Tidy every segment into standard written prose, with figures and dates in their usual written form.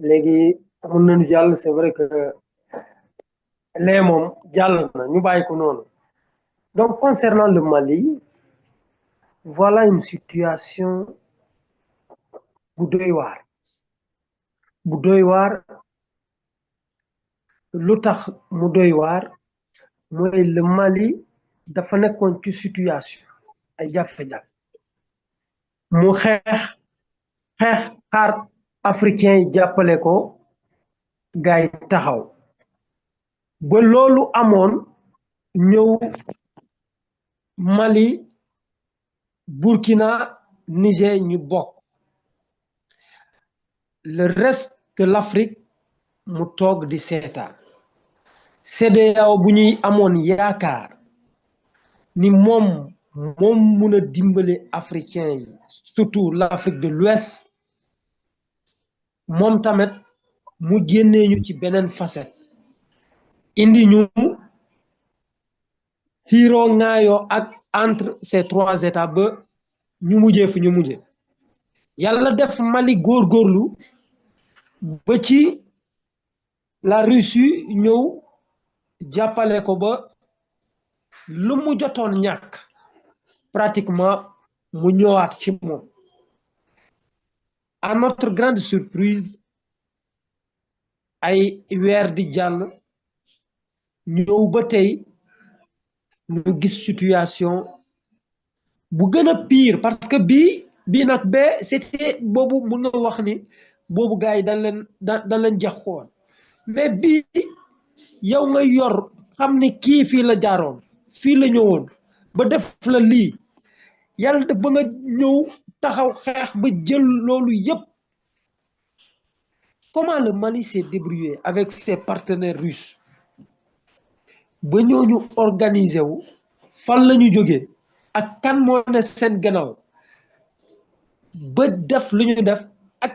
léegi mun nañu jàll c'est vrai que lee moom jàll na ñu bàyyi ko noonu. Donc concernant le Mali, voilà une situation bu doy waar bu doy waar. lu tax mu doy waar mooy le Mali dafa nekkoon ci situation ay jafe-jafe mu xeex xaar africain yi jàppale ko gaay taxaw ba loolu amoon ñëw Mali Burkina Niger ñu bokk le reste de l'Afrique mu toog di seetaan CEDEAO bu ñuy amoon yaakaar ni moom mun a dimbale africain yi surtout l'Afrique de l'Ouest moom tamit mu génnee ñu ci beneen facette indi ñu xiiroo ŋaayoo ak entre ces trois états ba ñu mujjee fu ñu mujjee yàlla def Mali góorgóorlu ba ci la Russie ñëw jàppale ko ba lu mu jotoon ñàkk pratiquement mu ñëwaat ci moom. À notre grande surprise ay weer di jàll ñëw ba tey ñu gis situation bu gën a pire parce que bii nag ba c'était boobu mun nga wax ni boobu gars yi dañ leen jeex xool mais bii yow nga yor xam ne kii fii la jaaroon fii la ñëwoon ba def la lii yàlla def ba nga ñëw taxaw xeex ba jël loolu yépp. Comment le Mali s'est débrouillé avec ses partenaires russes ba ñooñu organiser wu fan la ñu jógee ak kan moo ne seen gannaaw ba def lu ñu def ak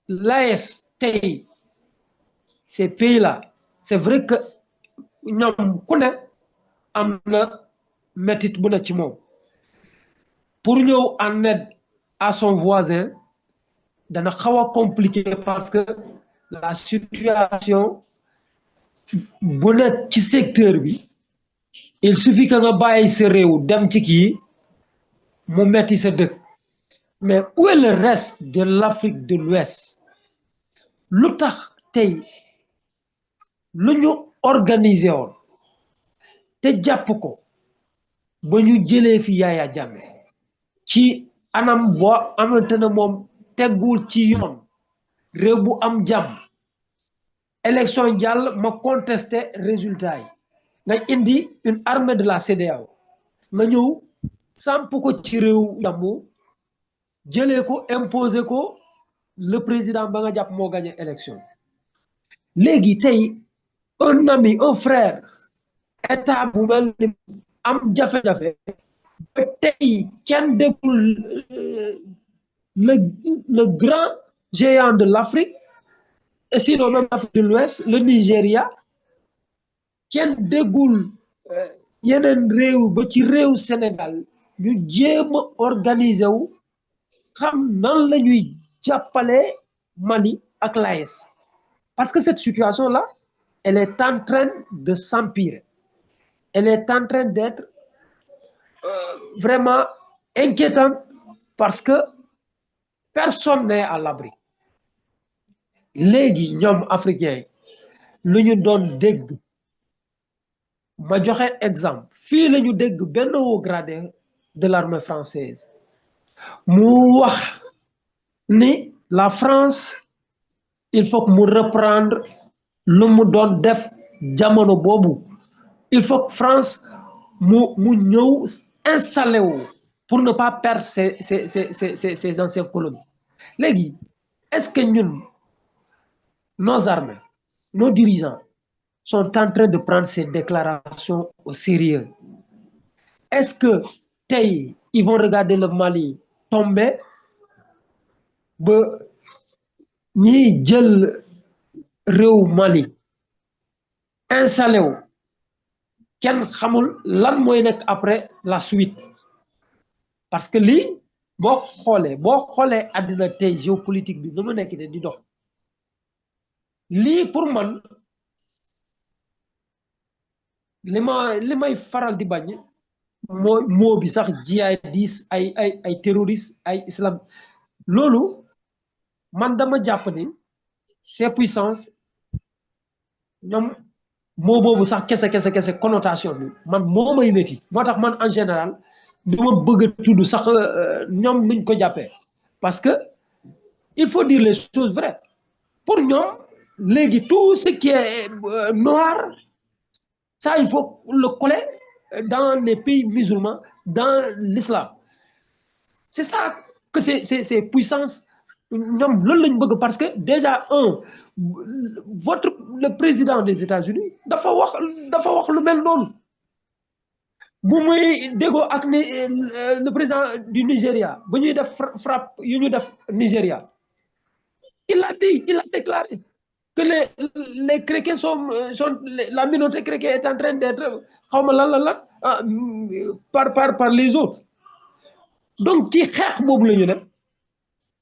l'AES tey ces pays-là c'est vrai que ñoom ku ne am na métit bu ne ci moom pour ñëw en aide à son voisin dana xaw a compliqué parce que la situation bu nekk ci secteur bi il suffit que nga bàyyi sa réew dem ci kii mu metti sa dëkk mais où est le reste de l'Afrique de l'Ouest lu tax tey lu ñu organisé woon te jàpp ko ba ñu jëlee fi Yaya Jammeh ci anam boo amante ne moom teggul ci yoon réew bu am jàmm élection jàll ma contesté résultat yi nga indi une armée de la CEDEAO nga ñëw samp ko ci réew jàmm jëlee ko imposé ko le président ba nga jàpp moo gagné élection léegi tey un ami un frère état bu mel ni am jafe-jafe ba tey kenn déggul le grand géant de l'Afrique et sinon même l'Afrique de l'Ouest le Nigeria kenn déggul yeneen réew ba ci réew Sénégal ñu jéem a organiser wu xam nan la ñuy jàppale Mali ak l'AES parce que cette situation-là elle est en train de s'empirer elle est en train d'être vraiment inquiétante parce que personne n'est à l'abri léegi ñoom africains yi lu ñu doon dégg ma joxe exemple fii la ñu dégg benn haut gradé de l'armée française mu wax ni la France il faut que mu reprendre lu mu doon def jamono boobu il faut que France mu ñëw installé wu pour ne pas perdre ses anciennes colonies léegi est-ce que ñun nos armées nos dirigeants sont en train de prendre ces déclarations au sérieux est-ce que tey ils vont regarder le Mali tomber ba ñiy jël réew Mali installé wu kenn xamul lan mooy nekk après la suite parce que lii boo xoolee àddina tey géopolitique bi nu mu nekk de di dox lii pour man li may faral di bañ moo bi sax jihadiste ay terroriste ay islam loolu man dama jàpp ni ces puissances ñoom moo boobu sax kese connotation bi man moo may métti moo tax man en général dama bëgg a tudd sax ñoom nuñ ko jàppee parce que il faut dire les choses vraies pour ñoom léegi tout ce qui est noir ça il faut le coller dans les pays musulmans dans l'islam c'est ça que ces puissances ñoom loolu lañ bëgg parce que déjà le président des États-Unis dafa wax lu mel noonu bu muy déggoo ak le président du Nigeria bu ñuy def frappe yu ñu def Nigeria il a déclaré que les chrétiens sont la minorité chrétienne est en train d'être xawma lan par les autres donc ci xeex boobu la ñu ne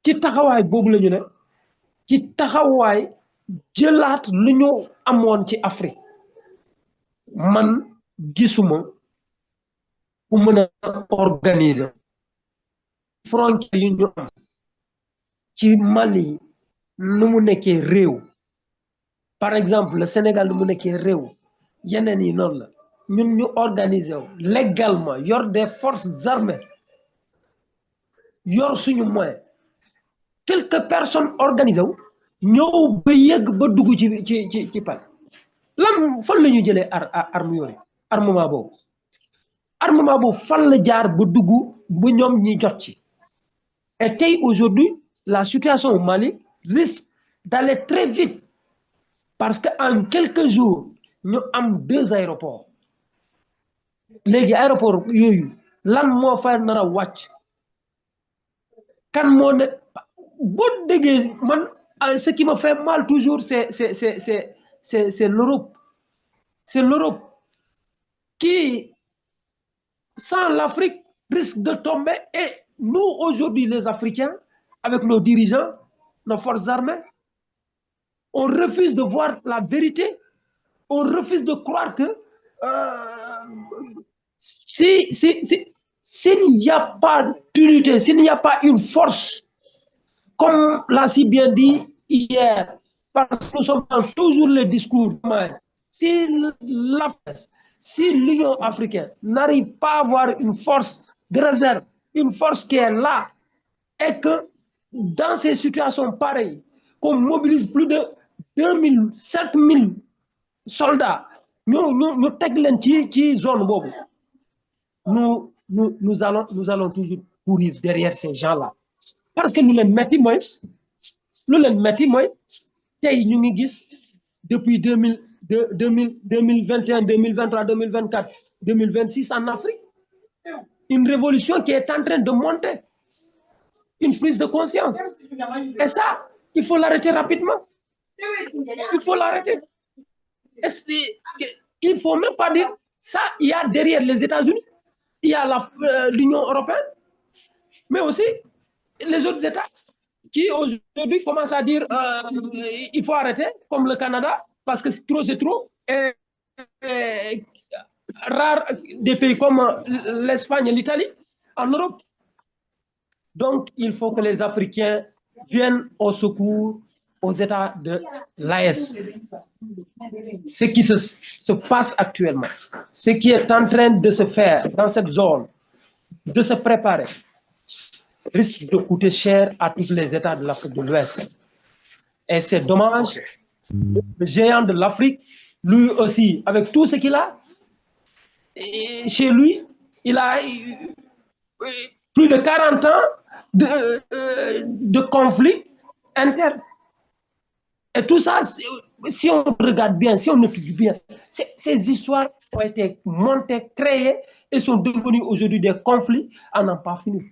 ci taxawaay boobu la ñu ne ci taxawaay jëlaat lu ñu amoon ci Afrique man gisuma ku mën a organiser frontière yu ñu am ci Mali nu mu nekkee réew par exemple le Sénégal nu mu nekkee réew yeneen yi noonu la ñun ñu organiser wu légalement yor des forces armées yor suñu moyen quelques personnes organisées wu ñëw ba yegg ba dugg ci pal lan fan la ñu jëlee arme yooyu armement boobu fan la jaar ba dugg ba ñoom ñi jot ci et tey aujourd'hui la situation au Mali risque d'aller très vite parce que en quelques jours ñu am 2 aéroports léegi aéroport yooyu lan moo fa nar a wàcc kan moo ne boo déggee man ce qui me fait mal toujours c'est l'Europe c'est l'Europe qui sans l'Afrique risque de tomber et nous aujourd'hui les Africains avec nos dirigeants nos forces armées on refuse de voir la vérité on refuse de croire que s'il n'y a pas d'unité s'il n'y a pas une force comme l'a si bien dit hier parce que nous sommes dans toujours les discours si l'Union africaine n'arrive pas à avoir une force de réserve une force qui est là et que dans ces situations pareilles qu'on mobilise plus de 2000 7000 soldats ñu teg leen ci zone boobu nous allons toujours courir derrière ces gens-là parce que lu leen metti mooy tey ñu ngi gis depuis 2021 2023 2024 2026 en Afrique une révolution qui est en train de monter une prise de conscience et ça il faut l'arrêter rapidement il faut l'arrêter il faut même pas dire ça il y a derrière les États-Unis il y a l'Union européenne mais aussi les autres États qui aujourd'hui commencent à dire il faut arrêter comme le Canada parce que c'est trop et rare des pays comme l'Espagne et l'Italie en Europe donc il faut que les Africains viennent au secours aux États de l'AES ce qui se passe actuellement ce qui est en train de se faire dans cette zone de se préparer risque de coûter cher à tous les États de l'Afrique de l'Ouest. Et c'est dommage. Le géant de l'Afrique, lui aussi, avec tout ce qu'il a, chez lui, il a plus de 40 ans de conflits internes. Et tout ça, si on regarde bien, si on étudie bien, ces histoires ont été montées, créées et sont devenues aujourd'hui des conflits à n'en pas finir.